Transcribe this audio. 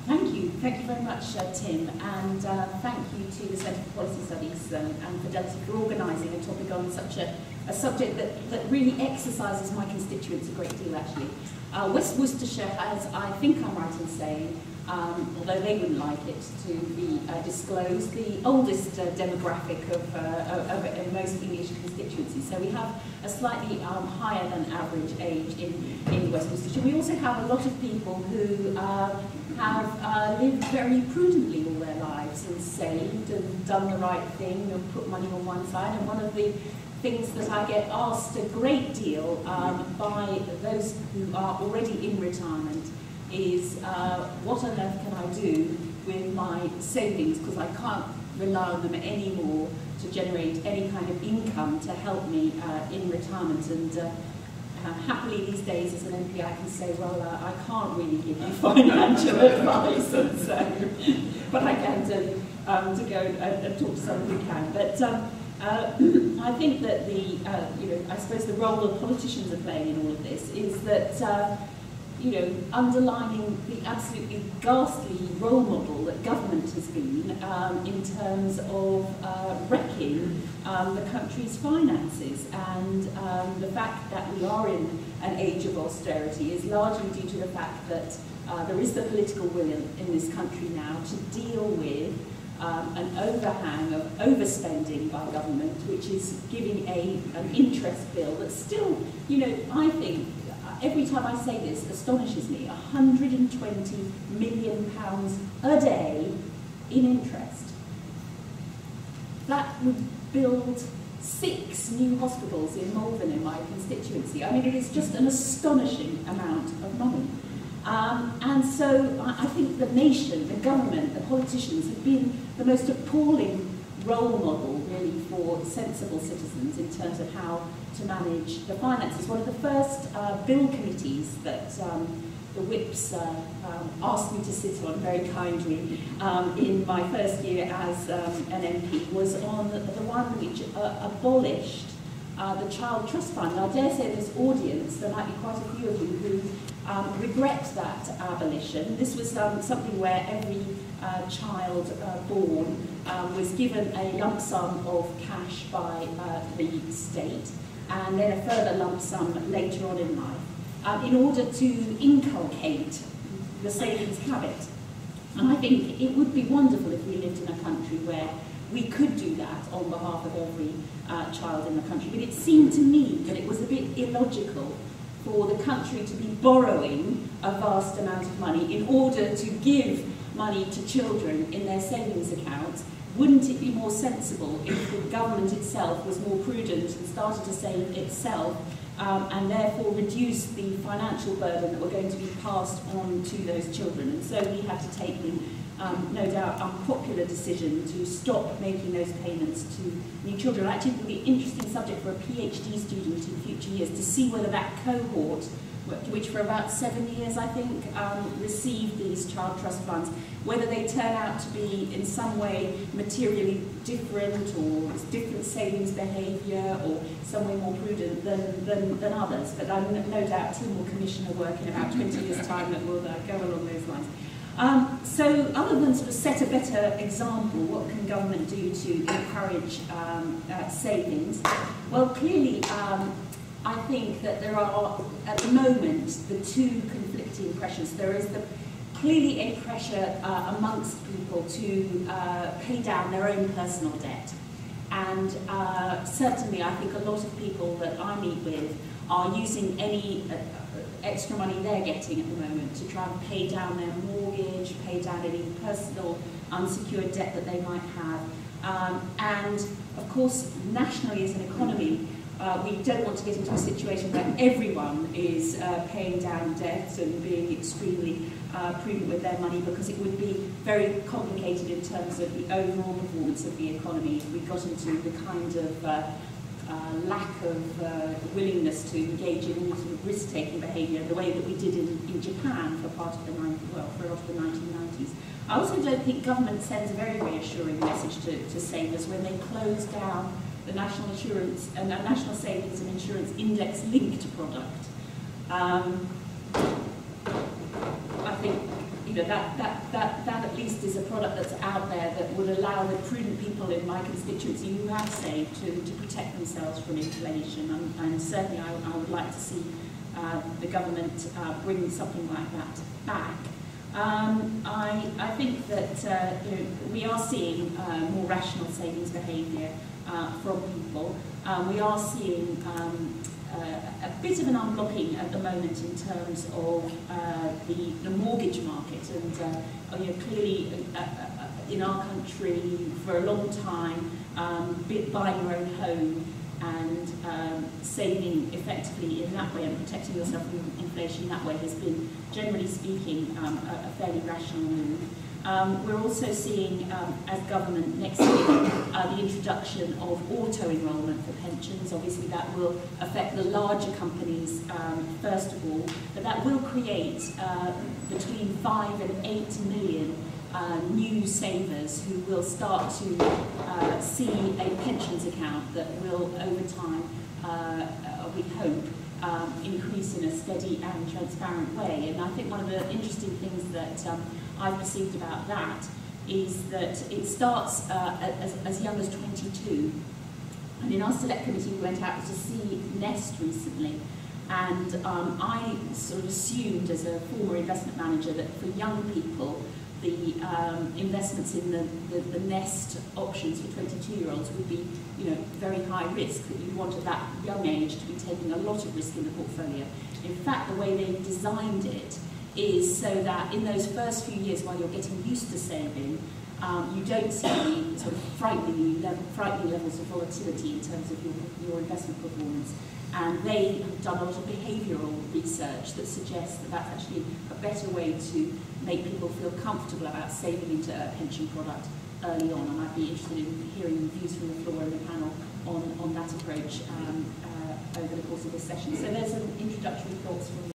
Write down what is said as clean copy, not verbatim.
Thank you very much, Tim, and thank you to the Centre for Policy Studies and Fidelity for organising a topic on such a subject that really exercises my constituents a great deal, actually. West Worcestershire has, I think I'm right in saying, although they wouldn't like it to be disclosed, the oldest demographic of most English constituencies. So we have a slightly higher than average age in West Worcestershire. We also have a lot of people who have lived very prudently all their lives and saved and done the right thing and put money on one side. And one of the things that I get asked a great deal by those who are already in retirement is what on earth can I do with my savings, because I can't rely on them anymore to generate any kind of income to help me in retirement. And happily these days as an MP I can say, well, I can't really give you financial advice, and so, but I can to go and talk to someone who can. But I think that I suppose the role that politicians are playing in all of this is that underlining the absolutely ghastly role model that government has been in terms of wrecking the country's finances, and the fact that we are in an age of austerity is largely due to the fact that there is the political will in this country now to deal with an overhang of overspending by government, which is giving an interest bill that still, I think, every time I say this, astonishes me, £120 million a day in interest. That would build 6 new hospitals in Malvern, in my constituency. I mean, it is just an astonishing amount of money. And so I think the nation, the government, the politicians have been the most appalling role model, really, for sensible citizens in terms of how to manage the finances. One of the first bill committees that the whips asked me to sit on very kindly in my first year as an MP was on the one which abolished the Child Trust Fund. And I dare say in this audience there might be quite a few of you who regret that abolition. This was something where every child born was given a lump sum of cash by the state, and then a further lump sum later on in life, in order to inculcate the savings habit. And I think it would be wonderful if we lived in a country where we could do that on behalf of every child in the country. But it seemed to me that it was a bit illogical for the country to be borrowing a vast amount of money in order to give money to children in their savings accounts. Wouldn't it be more sensible if the government itself was more prudent and started to save itself, and therefore reduce the financial burden that were going to be passed on to those children? And so we had to take the no doubt unpopular decision to stop making those payments to new children. Actually, it would be an interesting subject for a PhD student in future years to see whether that cohort, which for about 7 years, I think, received these child trust funds, whether they turn out to be in some way materially different, or different savings behaviour, or some way more prudent than others. But no doubt Tim will commission a work in about 20 years' time that will go along those lines. So other than sort of set a better example, what can government do to encourage savings? Well, clearly, I think that there are, at the moment, the two conflicting pressures. There is clearly a pressure amongst people to pay down their own personal debt. And certainly, I think a lot of people that I meet with are using any extra money they're getting at the moment to try and pay down their mortgage, pay down any personal unsecured debt that they might have. And of course, nationally as an economy, we don't want to get into a situation where everyone is paying down debt and being extremely prudent with their money, because it would be very complicated in terms of the overall performance of the economy if we got into the kind of lack of willingness to engage in all sort of risk-taking behaviour the way that we did in Japan for part of the 1990s. I also don't think government sends a very reassuring message to savers when they close down the National Insurance and National Savings and Insurance Index-linked product. I think that at least is a product that's out there that would allow the prudent people in my constituency who have saved to protect themselves from inflation. And certainly I would like to see the government bring something like that back. I think that we are seeing more rational savings behaviour from people. We are seeing a bit of an unblocking at the moment in terms of the mortgage market, and clearly in our country for a long time buying your own home and saving effectively in that way and protecting yourself from inflation that way has been, generally speaking, a fairly rational move. We're also seeing, as government next year, the introduction of auto-enrolment for pensions. Obviously that will affect the larger companies first of all, but that will create between 5 and 8 million new savers who will start to see a pensions account that will, over time, we hope, increase in a steady and transparent way. And I think one of the interesting things that I've perceived about that is that it starts as young as 22. And in our select committee, we went out to see Nest recently, and I sort of assumed as a former investment manager that for young people, the investments in the Nest options for 22-year-olds would be, very high risk, that you want at that young age to be taking a lot of risk in the portfolio. In fact, the way they designed it is so that in those first few years while you're getting used to saving, you don't see any sort of frightening levels of volatility in terms of your investment performance. And they have done a lot of behavioural research that suggests that that's actually a better way to make people feel comfortable about saving into a pension product early on. And I'd be interested in hearing views from the floor and the panel on that approach over the course of this session. So there's some introductory thoughts from